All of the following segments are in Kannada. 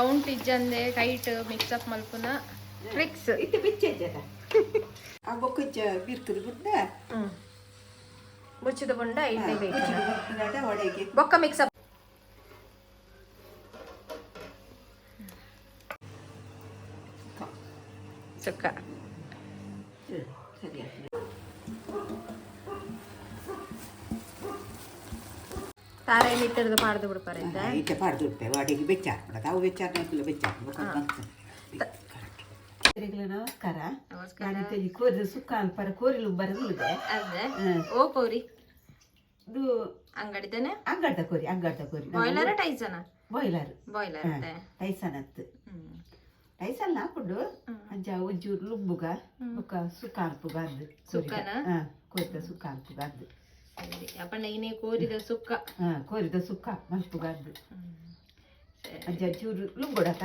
ಕೌಂಟ್ ಇಜ್ಜಂದೆ ಕೈಟ್ ಮಿಕ್ಸಪ್ ಮಲ್ಪುನ ಟ್ರಿಕ್ಸ್ ಇಟ್ಟು ಬಿಚ್ಚಿದ್ದಲ್ಲ ಆ ಬೊಕ್ಕ ಬಿರ್ಕದು ಬುಡ್ಡ ಮುಚ್ಚಿದ ಬುಂಡ ಇಡ್ಲಿ ಬೇಕು ಒಳಗೆ ಬೊಕ್ಕ ಮಿಕ್ಸಪ್ ಸುಕ್ಕ ಸರಿ ತಾರೆ ಇಟ್ಟದ್ದು ಪಾಡ್ದು ಬಿಡ್ಪಾರೆ ಇಟ್ಟೆ ಪಾಡ್ದು ಬಿಡ್ತೇವೆ ವಾಡಿಗೆ ಬೆಚ್ಚಾಕ್ಬಿಡೋದು ಅವು ಬೆಚ್ಚಾಕ್ಬೇಕು ಬೆಚ್ಚಾಕ್ಬೇಕು ನಮಸ್ಕಾರ ನಾನಿಲ್ಲಿ ಕೋರಿ ಸುಕ್ಕ ಅನ್ಪರ ಕೋರಿಲು ಬರಲಿದೆ ಅದೇ ಓ ಕೋರಿ ಇದು ಅಂಗಡಿದನೆ ಅಂಗಡ್ದ ಕೋರಿ ಬಾಯ್ಲರ್ ಟೈಸನ ಬಾಯ್ಲರ್ ಟೈಸನ್ ಅತ್ತು ಟೈಸನ್ ಹಾಕೊಂಡು ಅಂಚ ಒಂಚೂರು ಲುಂಬುಗ ఒక ಸುಕ್ಕ ಅನ್ಪುಗ ಅಂದು ಸುಕ್ಕನ ಕೋರಿದ ಸುಕ್ಕ ಅನ್ಪುಗ ಅಂದು ಅಪ್ಪಣ್ಣ ಇನ್ನೇ ಕೋರಿದ ಸುಕ್ಕ ಮಲ್ಪುಗ ಅಂದು ಅಂಚ ಚೂರು ಲುಂಬುಡತ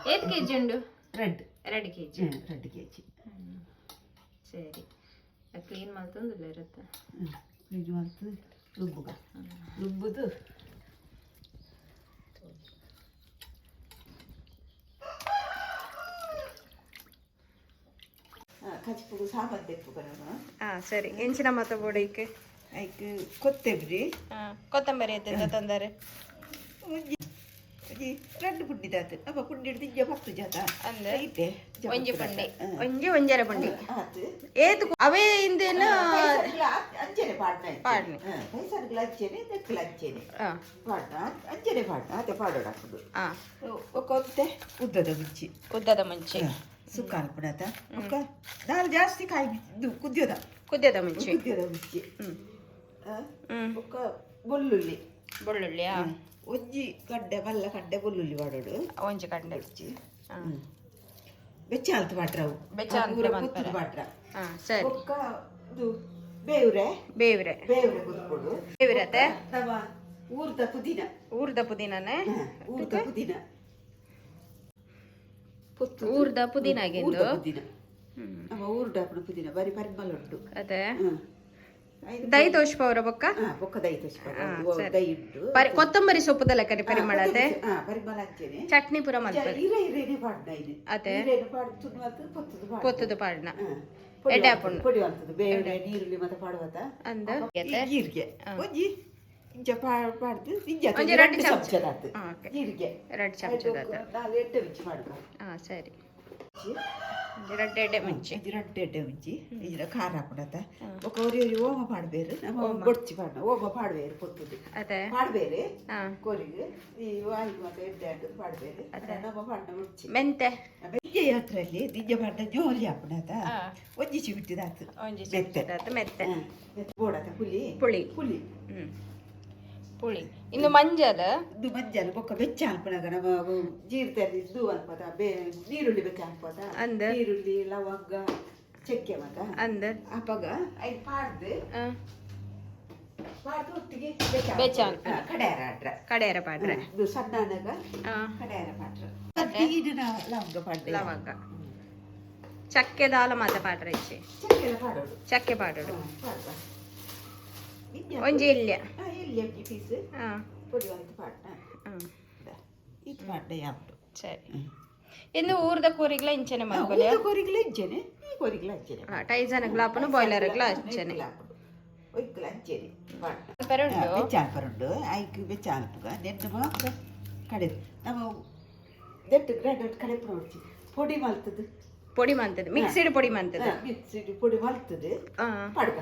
8 kg ಉಂಡು 2 kg ಸರಿ ಕ್ಲೀನ್ ಮಾಡ್ತಂದಿಲ್ಲ ಇರುತ್ತೆ ಕ್ಲೀನ್ ಮಾಡ್ತು ಲುಂಬುಗ ಲುಂಬುದು ಕಚ್ಪುಗು ಸಾಂಬಾರು ತೆಪ್ಪು ಬರೋಣ ಸರಿ ಎಂಚಿನ ಮತ ಬೋಡೈಕೆ ಐಕ್ ಕೊತ್ತಂಬರಿ ಎತ್ತ ತಂದರೆ రెండు పుండి దాత అబ్బ పుండి దిజ్జ భక్తు జాత అయితే ಒಂಜಿ ಪಂಡಿ ಒಂಜರ ಪಂಡಿ ಏತು ಅವೇ ಇಂದೇನ ಅಂಜನೆ ಪಾಡ್ನೆ ಪೈಸರ್ಗಳು ಅಂಜನೆ ತೆಕ್ಕಲು ಅಂಜನೆ ಪಾಡ್ನ ಅಂಜನೆ ಪಾಡ್ನ ಅದೇ ಪಾಡೋಡಾಕುದು ಒಕ್ಕೊಂತೆ ಉದ್ದದ ಮುಂಚಿ ಸುಕ್ಕ ಅನ್ಪುಣತ ಒಕ್ಕ ದಾಲ್ ಜಾಸ್ತಿ ಕಾಯಿ ಕುದ್ಯೋದ ಮುಂಚಿ ಒಕ್ಕ ಬೆಳ್ಳುಳ್ಳಿ ಒಂಜಿ ಕಡ್ಡೆ ಮಲ್ಲ ಕಡ್ಡೆ ಬೆಳ್ಳುಳ್ಳಿ ಮಾಡೋಡು ಒಂಜಿ ಕಡ್ಡೆ ಬೆಚ್ಚ ಅಂತ ಪಾಟ್ರವು ಕುತ್ತು ಪಾಟ್ರ ಸರಿ ಒಕ್ಕ ಇದು ಬೇವ್ರೆ ಕುತ್ಕೊಡು ಬೇವ್ರತೆ ನಮ್ಮ ಊರ್ದ ಪುದೀನನೇ ಊರ್ದ ಪುದೀನಾಗಿಂದು ನಮ್ಮ ಊರ್ದ ಪುದೀನ ಬರೀ ಪರಿಮಳ ಉಂಟು ಅದೇ ದೈ ತೋಷ್ಪವರ ಬೊಕ್ಕ ದೈ ಕೊತ್ತಂಬರಿ ಸೊಪ್ಪುದ ಲೆಕ್ಕ ಪರಿಮಳ ಅದೇ ಪರಿಮಳ ಅಂಚೆನೆ ಚಟ್ನಿ ಪುರ ಮಲ್ಪರೆ ಅದೇ ಪೊತ್ತುದು ಪಾಡ್ನ ಎಡೆ ಹಾಕೊಂಡು ಪೊಡಿ ಅಂತದ್ದು ಬೇಳೆ ನೀರುಳ್ಳಿ ಮತ್ತೆ ಪಾಡುವತ ಅಂದ ಜೀರಿಗೆ ಒಂಜಿ ಇಂಚ ಪಾಡ್ದು ಒಂಜಿ 2 ಚಮಚ ಜೀರಿಗೆ 2 ಚಮಚ 4 ಎಡ್ಡೆ ಮಿಂಚಿ ಮಾಡ್ಕೊ ಸರಿ 2 ಎಡ್ಡೆ ಮುಂಚಿ ಇದರ ಖಾರ ಹಾಕೊಂಡತ ఒక ಓಮ ಪಾಡ್ಬೇರು ನಮ್ಮ ಗೊಡ್ಚಿ ಪಾಡ್ನ ಓಮ ಪಾಡ್ಬೇರು ಪೊತ್ತುದು ಅದೇ ಪಾಡ್ಬೇರೆ ಕೋರಿಗೆ ಈ ವಾಯಿ ಮತ್ತೆ ಎಡ್ಡೆ ಹಾಕೋದು ಪಾಡ್ಬೇರು ನಮ್ಮ ಪಾಡ್ನ ಮುಡ್ಚಿ ಮೆಂತೆ ಬೆಜ್ಜೆ ಹತ್ರಲ್ಲಿ ದಿಜ್ಜ ಪಾಡ್ನ ಜೋಲಿ ಹಾಕೊಂಡತ ಒಂಜಿ ಚಿಬಿಟ್ಟಿದಾತು ಮೆತ್ತೆ ಬೋಡತ ಪುಳಿ ಇನ್ನು ಮಂಜಲ್ ಇದು ಮಂಜಲ್ ಬೊಕ್ಕ ಬೆಚ್ಚ ಹಾಕ್ಬಿಡಾಗ ನಮ್ಮ ಜೀರಿಗೆ ಇದು ಅನ್ಪದ ನೀರುಳ್ಳಿ ಬೆಚ್ಚ ಹಾಕ್ಬೋದ ನೀರುಳ್ಳಿ ಲವಂಗ ಚಕ್ಕೆ ಮತ ಅಪ್ಪಗ ಐದು ಪಾಡ್ದು ಒಟ್ಟಿಗೆ ಬೆಚ್ಚ ಕಡೆಯರ ಪಾಡ್ರೆ ಇದು ಸಣ್ಣಗ ಕಡೆಯರ ಪಾಡ್ರೆ ಲವಂಗ ಚಕ್ಕೆ ದಾಲ ಮಾತ ಪಾಡ್ರೆ ಚಕ್ಕೆ ಪಾಡೋಡು ಒಂಜಿ ಇಲ್ಯ ಪೀಸ್ ಪೊಡಿ ಒಂದು ಪಾಡ್ನ ಇದು ಪಾಡ್ನ ಯಾವುದು ಸರಿ ಇನ್ನು ಊರ್ದ ಕೋರಿಗ್ಲ ಇಂಚನೆ ಮಾಡ್ಕೊಳ್ಳಿ ಕೋರಿಗ್ಲ ಇಂಚನೆ ಈ ಕೋರಿಗ್ಲ ಇಂಚನೆ ಟೈಸನ್ ಗ್ಲಾಪನು ಬಾಯ್ಲರ್ ಗ್ಲಾ ಇಂಚನೆ ಒಯ್ಕಲ ಇಂಚನೆ ಪಾಡ್ನ ಪೆರುಂಡು ಬೆಚ್ಚಾಲ್ಪರುಂಡು ಐಕ್ ಬೆಚ್ಚಾಲ್ಪುಗ ನೆಟ್ಟು ಮಾತ್ರ ಕಡೆದು ನಮ್ಮ ದೆಟ್ಟು ಗ್ರೈಂಡರ್ ಕಡೆ ನೋಡ್ತಿ ಪೊಡಿ ಮಲ್ತದು ಮಿಕ್ಸಿಡ್ ಪೊಡಿ ಮಲ್ತದು ಪಾಡ್ಗ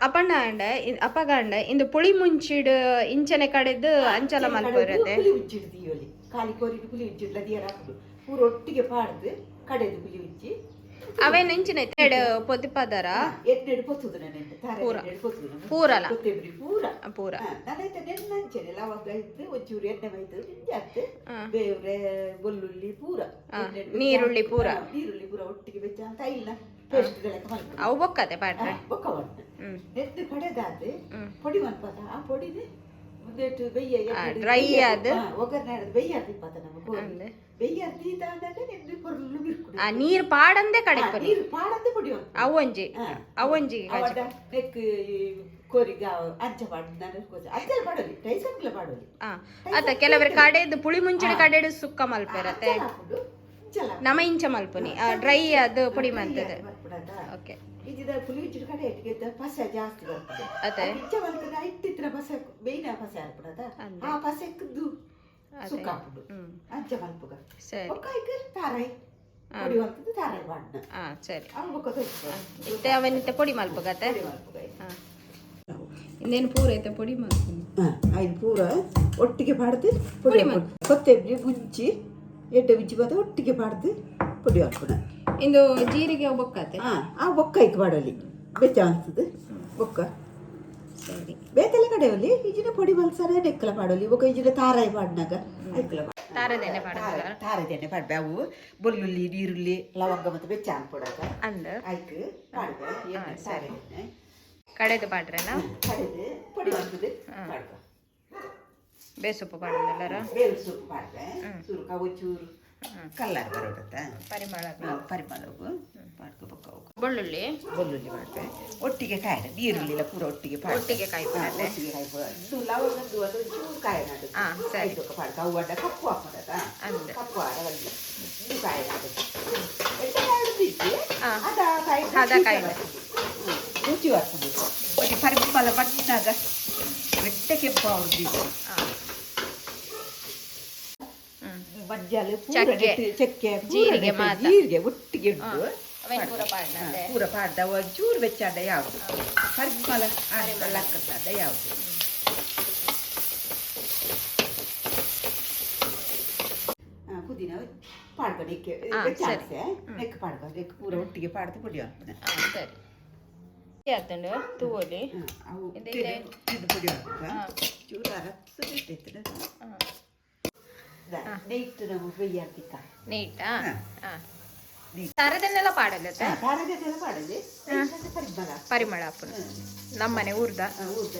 ಅಪ್ಪಣ್ಣ ಅಂಡ ಅಪ್ಪಗಂಡ ಇಂದು ಪುಳಿ ಮುಂಚಿಡ್ ಇಂಚನೆ ಕಡೆದು ಅಂಚಲ ಮಲ್ಪರತೆ ಪುಳಿ ಉಜ್ಜಿಡ್ ದಿಯೋಲಿ ಕಾಲಿ ಕೋರಿದು ಪುಳಿ ಉಜ್ಜಿಡ್ಲ ದಿಯರ ಹಾಕುದು ಪೂರ ಒಟ್ಟಿಗೆ ಪಾಡ್ದು ಕಡೆದು ಪುಳಿ ಉಜ್ಜಿ ಅವೇನು ಇಂಚಿನ ಎಡ್ ಪೊದಿಪದರ ಎಡ್ಡೆಡ್ ಪೊತ್ತುದು ನೆನ್ನೆ ಪೂರಲ ಪೂರ ನಲೈತ ನೆನ್ನಂಚನೆ ಲವಂಗ ಇದ್ದು ಒಂಚೂರು ಎಣ್ಣೆ ಮೈದು ಜಾಸ್ತಿ ಬೇವ್ರೆ ಬೆಳ್ಳುಳ್ಳಿ ಪೂರ ನೀರುಳ್ಳಿ ಪೂರ ಒಟ್ಟಿಗೆ ಬೆಚ್ಚ ಅಂತ ಇಲ್ಲ ಅವು ಬೊಕ್ಕತೆ ಪಾಡ್ರೆ ಬೊಕ್ಕ ಉಂಟು ನೆಟ್ಟು ಕಡೆದಾದ ಪೊಡಿ ಮನ್ಪದ ಆ ಪೊಡಿನೇ ಒಂದೆಟ್ಟು ಡ್ರೈ ಆದ ಒಗ್ಗರಣೆ ಬೆಯ್ಯಾರ್ದು ಇಪ್ಪತ್ತ ನಮಗೆ ಬೆಯ್ಯಾರ್ದು ಇದ್ದಾಗ ನೆಟ್ಟು ಪೊರ್ಲು ಬಿರ್ಕು ನೀರು ಪಾಡಂದೆ ಕಡೆ ನೀರು ಪಾಡಂದೆ ಪೊಡಿ ಅವೊಂಜಿ ನೆಕ್ ಕೊರಿಗ ಅಂಚ ಪಾಡ್ನ ಅಂಚೆಲ್ಲ ಪಾಡೋಲಿ ಟೈಸನ್ಲ ಪಾಡೋಲಿ ಅತ್ತ ಕೆಲವರ ಕಡೆದು ಪುಳಿ ಮುಂಚಿನ ಕಡೆದು ಸುಕ್ಕ ಮಲ್ಪೆರತ್ತೆ ನಮ ಇಂಚ ಮಲ್ಪುನಿ ಡ್ರೈ ಅದು ಪುಡಿ ಮಂತದ ಓಕೆ ಇದಿದ ಪುಳಿ ಮುಂಚಿನ ಕಡೆ ಇಟ್ಟಿಗೆ ಪಸ ಜಾಸ್ತಿ ಬರ್ತದೆ ಅದೇ ಇಂಚ ಮಲ್ಪದ ಇಟ್ಟಿತ್ರ ಪಸ ಬೇಯಿನ ಪಸ ಹಾಕ್ಬಿಡದ ಆ ಪಸಕ್ದು ಸುಕ್ಕ ಹಾಕ್ಬಿಡು ಅಂಚ ಮಲ್ಪುಗ ಸರಿ ಒಕ್ಕಾಯ್ಕೆ ತಾರಾಯಿ ಪುಡಿ ಮಲ್ಪದ ತಾರಾಯಿ ಪಾಡ್ನ ಸರಿ ಅವು ಬೊಕ್ಕ ತೊಟ್ಟು ಇತ್ತೆ ಅವನಿತ್ತೆ ಪುಡಿ ಮಲ್ಪುಗತ್ತೆ ಪುಡಿ ಮಲ್ಪುಗ ಇನ್ನೇನು ಪೂರ ಐತೆ ಪುಡಿ ಮಾಡ್ತೀನಿ ಐದು ಪೂರ ಒಟ್ಟಿಗೆ ಪಾಡ್ದು ಪುಡಿ ಕೊತ್ತಂಬರಿ ಮುಂಚಿ ಎಡ್ಡೆ ಬಿಚ್ಚಿ ಬದ ಒಟ್ಟಿಗೆ ಪಾಡ್ದು ಪುಡಿ ಹಾಕೋಣ ಇಂದು ಜೀರಿಗೆ ಬೊಕ್ಕತ್ತೆ ಆ ಬೊಕ್ಕ ಐಕ್ ಪಾಡಲಿ ಬೆಚ್ಚ ಅನ್ಸದು ಬೊಕ್ಕ ಸರಿ ಬೇತೆಲ್ಲ ಕಡೆಯಲ್ಲಿ ಈಜಿನ ಪುಡಿ ಮಲ್ಸಾರ ನೆಕ್ಕಲ ಪಾಡಲಿ ಬೊಕ್ಕ ಈಜಿನ ತಾರಾಯಿ ಪಾಡ್ನಾಗ ಐಕ್ಲ ತಾರದೆಣ್ಣೆ ಪಾಡಲ್ಲ ತಾರದೆಣ್ಣೆ ಪಾಡ್ಬೆ ಅವು ಬೆಳ್ಳುಳ್ಳಿ ನೀರುಳ್ಳಿ ಲವಂಗ ಮತ್ತು ಬೆಚ್ಚ ಹಾಕ್ಬಿಡಕ ಅಂದ ಐಕ್ ಪಾಡ್ಬೆ ತಾರದೆಣ್ಣೆ ಕಡೆದು ಪಾಡ್ರೆನಾ ಕಡೆದು ಪುಡಿ ಮಾಡ್ತದೆ ಪಾಡ್ಬೆ ಬೇಸೊಪ್ಪು ಪಾಡೋದಲ್ಲರ ಬೇವು ಸೊಪ್ಪು ಪಾಡ್ಬೆ ಚೂರು ಕವು ಚೂರು ಕಲ್ಲರ್ ಬರೋಡತ್ತ ಪರಿಮಳ ಪರಿಮಳವು ಮಾಡ್ಕೋಬೇಕು ಬೆಳ್ಳುಳ್ಳಿ ಬೆಳ್ಳುಳ್ಳಿ ಮಾಡ್ಬೆ ಒಟ್ಟಿಗೆ ಕಾಯಿಡ ನೀರುಳ್ಳಿ ಎಲ್ಲ ಪೂರ ಒಟ್ಟಿಗೆ ಒಟ್ಟಿಗೆ ಕಾಯಿ ಪಾಡತ್ತೆ ಒಟ್ಟಿಗೆ ಕಾಯಿ ಇದು ಲವಂಗದ್ದು ಅದು ಚೂರು ಕಾಯಿ ನಾಡು ಸರಿ ಪಾಡ್ಕ ಅವು ಅಡ್ಡ ಕಪ್ಪು ಹಾಕೋದತ್ತ ಅಂದ ಕಪ್ಪು ಆಡಲ್ಲಿ ಇದು ಕಾಯಿ ಅದ ಕಾಯಿ ಅದ ಕಾಯಿ ರುಚಿ ಬರ್ತದೆ ಒಟ್ಟಿ ಪರಿಮಳ ಬಣ್ಣಾಗ ಬೆಟ್ಟ ಕೆಂಪು ಅವ್ರದ್ದು ಮಜ್ಜಾಲು ಚಕ್ಕೆ ಜೀರಿಗೆ ಜೀರಿಗೆ ಒಟ್ಟಿಗೆ ಉಂಟು ಪೂರ ಪೂರ ಪಾಡ್ದ ಚೂರು ಬೆಚ್ಚಾಡ ಯಾವುದು ಪರಿಮಳ ಲಕ್ಕದ ಯಾವುದು ಪುದೀನ ಪಾಡ್ಕೊಂಡು ನೆಕ್ಕೆ ಬೆಚ್ಚಾಡ್ಸೆ ನೆಕ್ ಪಾಡ್ಕೊಂಡು ನೆಕ್ ಪೂರ ಒಟ್ಟಿಗೆ ಪಾಡ್ದು ಪುಡಿ ಹಾಕ್ತಾನೆ ಸರಿ ಯಾತಂಡು ತೂವಲಿ ಅವು ಇದು ಪುಡಿ ಹಾಕ್ಬೇಕು ಚೂರು ಅರತ್ತು ಬಿಟ್ಟಿರ್ತದೆ ನೀಟ್ ನಾವು ಬೆಯ್ಯಾರ್ತಿಕ್ಕ ನೀಟಾ ತಾರದನ್ನೆಲ್ಲ ಪಾಡಲ್ಲ ತಾರದೆಲ್ಲ ಪಾಡಲಿ ಪರಿಮಳ ಪರಿಮಳ ಅಪ್ಪನ ನಮ್ಮನೆ ಊರ್ದ ಊರ್ದ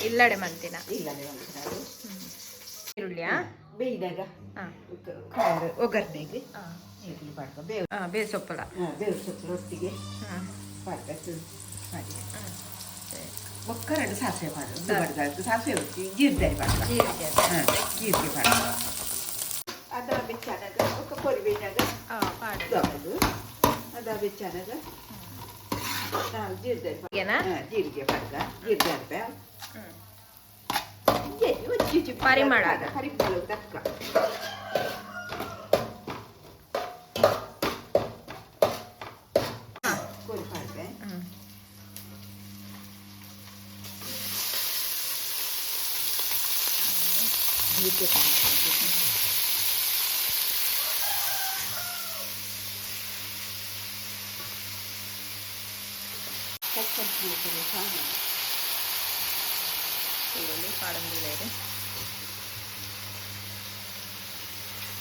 ಇಲ್ಲಡೆ ಮಂತಿನ ಇಲ್ಲದೆ ಈರುಳ್ಳಿಯ ಬೇಯ್ದಾಗ ಒಗ್ಗರಣೆಗೆ ಈರುಳ್ಳಿ ಪಾಡ್ಕೊ ಬೇಸೊಪ್ಪಲ ಬೇವು ಸೊಪ್ಪು ಒಟ್ಟಿಗೆ ಪಾಡ್ಕ ಮಾಡಿ ಒಕ್ಕರಡು ಸಾಸಿವೆ ಪಾಡು ಸಾಸಿವೆ ಹೊತ್ತಿ ಜೀರಿಗೆ ಪಾಡ್ಕ ಜೀರಿಗೆ ಪಾಡ್ಕ ಅದ ಬೆಚ್ಚಾದಾಗ ಒಕ್ಕ ಕೊರಿ ಬೇಯ್ದಾಗ ಪಾಡೋದು ಅದ ಬೆಚ್ಚಾದಾಗ ನಾವು ಜೀರಿಗೆ ಪಾಡ್ಕ ಜೀರಿಗೆ ಪರಿಮಳ ಪರಿಮಳ ತಕ್ಕ ಕೊರಿ ಪಾಡ್ಕ ಜೀರಿಗೆ పాడందులేరు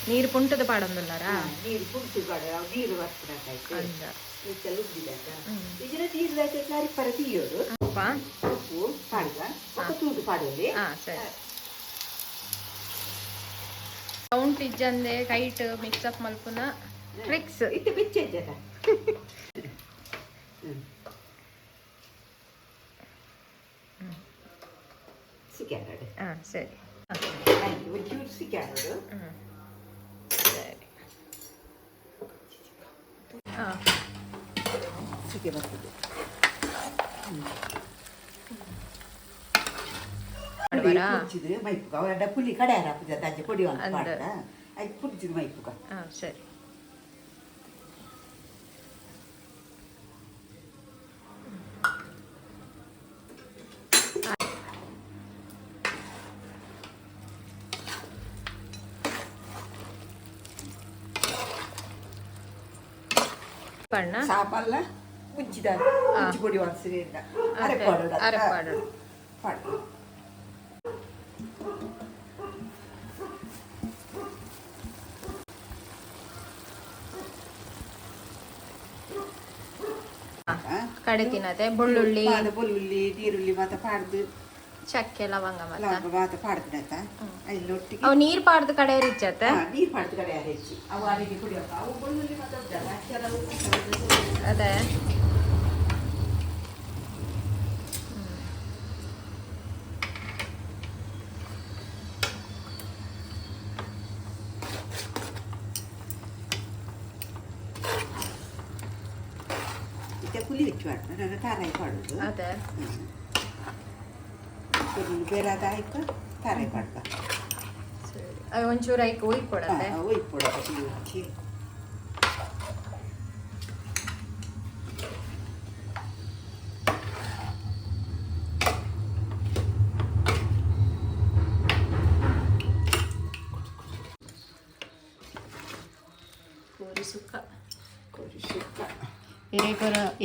నీరు పుంటది పాడందున్నారా నీరు పుంటు నీరు వస్తున్నట్టయితే అంద ಇದರ ನೀರು ಸಾರಿ ಪರ ತೀಯೋದು ಉಪ್ಪು ಪಾಡ್ಗ ఒక ತೂತು ಪಾಡೋಲಿ ಸರಿ ಕೌಂಟ್ ಇಜ್ಜಂದೆ ಕೈಟ್ ಮಿಕ್ಸಪ್ ಮಲ್ಪುನ ಟ್ರಿಕ್ಸ್ ಇತ್ತು ಬೆಚ್ಚ ಇದ್ದದ ಸಿಕ್ಕಾರಡು ಸರಿ ಒಂಚೂರು ಸಿಕ್ಕಾರಡು ಸರಿ ಸಿಕ್ಕೆ ಬರ್ತದೆ ಪುಡಿಚಿದ್ರೆ ಮೈಪುಗ ಅವರ ಪುಲಿ ಕಡೆ ಹಾಕಿದ ಅಜ್ಜೆ ಪುಡಿ ಒಂದು ಪಾಡ್ದ ಅದು ಪುಡಿಚಿದ ಮೈಪುಗ ಸರಿ ಪಣ್ಣ ಸಾಪಲ್ಲ ಮುಂಚಿದ ಮುಂಚಿ ಪುಡಿ ಒಣಸಿದ ಅರೆಪಾಡು ಅರೆಪಾಡು ಪಾಡು ಕಡೆ ತಿನ್ನತೆ ಬೆಳ್ಳುಳ್ಳಿ ಬೆಳ್ಳುಳ್ಳಿ ನೀರುಳ್ಳಿ ಮತ್ತೆ ಪಾಡ್ದು ಚಕ್ಕೆ ಲವಂಗ ಮತ್ತೆ ಪಾಡ್ದಿನತ್ತ ಅಲ್ಲೊಟ್ಟಿಗೆ ಅವು ನೀರ್ ಪಾಡ್ದ ಕಡೆ ರಿಚ್ಚತ್ತ ನೀರು ಪಾಡ್ದ ಕಡೆ ಹೆಚ್ಚಿ ಅವು ಅಲ್ಲಿಗೆ ಕುಡಿಯಪ್ಪ ಅವು ಬೆಳ್ಳುಳ್ಳಿ ಮತ್ತೆ ಅದೇ ಪುಲಿ ಹೆಚ್ಚು ಮಾಡ್ತಾರೆ ನನ್ನ ತಾರಾಯಿ ಪಾಡೋದು ಅದೇ ಬೇರಾದ ಆಯ್ತು ತಾರಾಯಿ ಪಾಡ್ಕ ಸರಿ ಒಂಚೂರು ಐಕ್ ಒಯ್ದು ಕೊಡತ್ತೆ ಒಯ್ದು ಕೊಡೋದು ಪುಲಿ ಹಚ್ಚಿ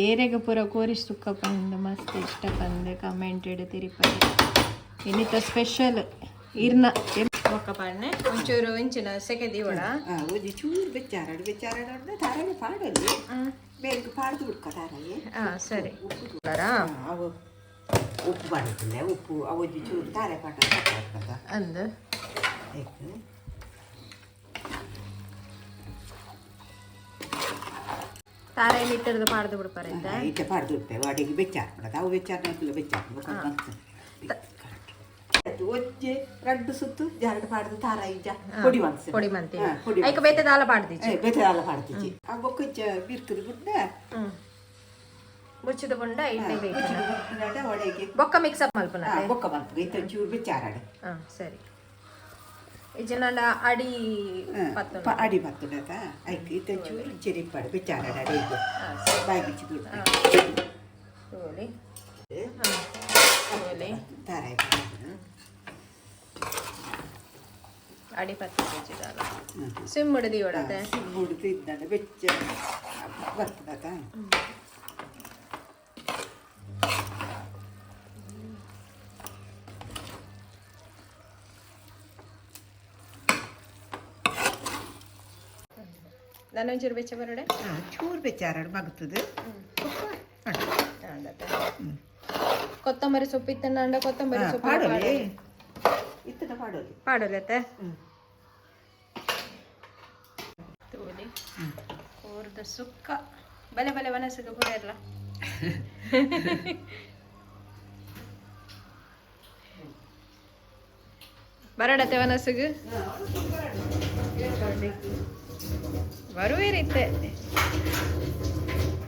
ಏರೆಗ ಪೂರ ಕೋರಿ ಸುಕ್ಕ ಪಂದು ಮಸ್ತ್ ಇಷ್ಟ ಪಂದು ಕಮೆಂಟೆಡ್ ತಿರುಪತಿ ಇನ್ನಿತ ಸ್ಪೆಷಲ್ ಇರ್ನ ಒಕ್ಕ ಪಣ್ಣೆ ಒಂಚೂರು ಇಂಚಿನ ಸೆಕೆ ದೀವಡ ಒಂಜಿ ಚೂರು ಬೆಚ್ಚಾರಾಡು ತಾರಾಯಿ ಪಾಡಲ್ಲಿ ಬೇಗ ಪಾಡ್ದು ಬಿಡ್ಕ ತಾರಾಯಿ ಸರಿ ಅವು ಉಪ್ಪು ಮಾಡುತ್ತಿಲ್ಲ ಉಪ್ಪು ಅವಜ್ಜಿ ಚೂರು ತಾರಾಯಿ ಪಾಟ ಅಂದ ತಾರಾಯಿ ಇಟ್ಟದ್ದು ಪಾಡ್ದು ಬಿಡ್ಪಾರ ಇಟ್ಟ ಪಾಡ್ದು ಬಿಡ್ತೇವೆ ಅಡಿಗೆ ಬೆಚ್ಚಾಡ್ಬಿಡೋದು ಅವು ಬೆಚ್ಚಾಡ್ಬೇಕು ಒಜ್ಜೆ ರಡ್ಡು ಸುತ್ತು ಜಾರಡು ಪಾಡ್ದು ತಾರಾಯಿ ಪೊಡಿ ಮನ್ಸಿ ಪೊಡಿ ಮಂತಿ ಐಕ ಬೇತದಾಲ ಪಾಡ್ದಿಚ್ಚಿ ಬೇತದಾಲ ಪಾಡ್ದಿಚ್ಚಿ ಆ ಬೊಕ್ಕ ಬಿರ್ಕದು ಗುಡ್ಡ ಮುಚ್ಚಿದ ಬುಂಡ ಎಣ್ಣೆ ಬೇಕು ಒಡೆಗೆ ಬೊಕ್ಕ ಮಿಕ್ಸ್ ಅಪ್ ಮಲ್ಪನ ಬೊಕ್ಕ ಮಲ್ಪು ಇತ್ತ ಚೂರು ಬೆಚ್ಚಾರಾಡು ಸರಿ ಇಜನಲ್ಲ ಅಡಿ ಅಡಿ ಬರ್ತದ ಐಕ್ ಇತ್ತ ಚೂರು ಚೆರಿಪಾಡು ಬೆಚ್ಚಾರಾಡು ಅಡಿಗೆ ಬಾಯಿ ಬಿಚ್ಚಿ ದುಡ್ಡು ತಾರಾಯಿ ಅಡಿ ಪತ್ತು ಕೆಜಿದಾಲ ಸಿಮ್ ಹಿಡಿದು ಹೊಡತೆ ಹುಡುದು ಇದ್ದಾನೆ ಬೆಚ್ಚ ಬರ್ತದ ನಾನೊಂಚೂರು ಬೆಚ್ಚ ಬರಡೆ ಚೂರು ಬೆಚ್ಚಾರಾಡು ಮಗ್ತದೆ ಕೊತ್ತಂಬರಿ ಸೊಪ್ಪು ಇತ್ತಂಡ ಕೊತ್ತಂಬರಿ ಸೊಪ್ಪು ಪಾಡೋಲಿ ಇತ್ತನ ಪಾಡೋಲಿ ಪಾಡೋಲತ್ತೆ ತೋಲಿ ಕೋರ್ದ ಸುಕ್ಕ ಬಲೆ ಬಲೆ ವನಸಿಗೆ ಕೂಡ ಇರಲ್ಲ ಬರಡತ್ತೆ ವನಸಿಗೆ ಬರುವಿರಿತ್ತೆ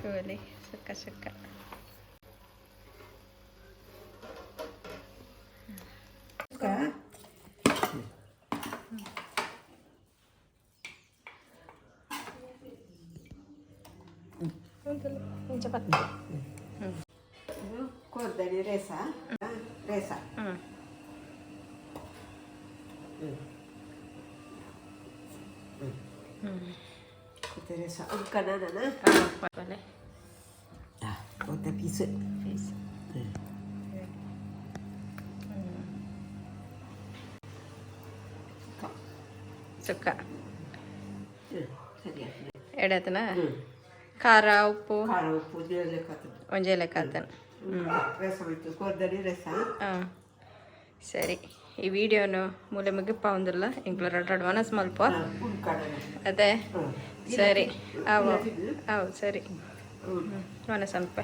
ತೋಲಿ ಸುಕ್ಕ ಸುಕ್ಕ ಕೋರ್ದಡಿ ರೇಸ ರೇಸ ರೇಸ ಉಳ್ಕನ ಒಂದು ಪೀಸ್ ಸುಕ್ಕ ಎಡತನ ಖಾರ ಉಪ್ಪು ಒಂಜೆ ಲೆಕ್ಕ ಸರಿ ಈ ವಿಡಿಯೋನು ಮೂಲೆ ಮುಗಿಪ್ಪ ಒಂದಿಲ್ಲ ಇಂಕ್ಲ ರಡ್ ಮನಸ್ ಮಲ್ಪ ಅದೇ ಸರಿ ಅವು ಸರಿ ಮನಸ್ ಅನ್ಪ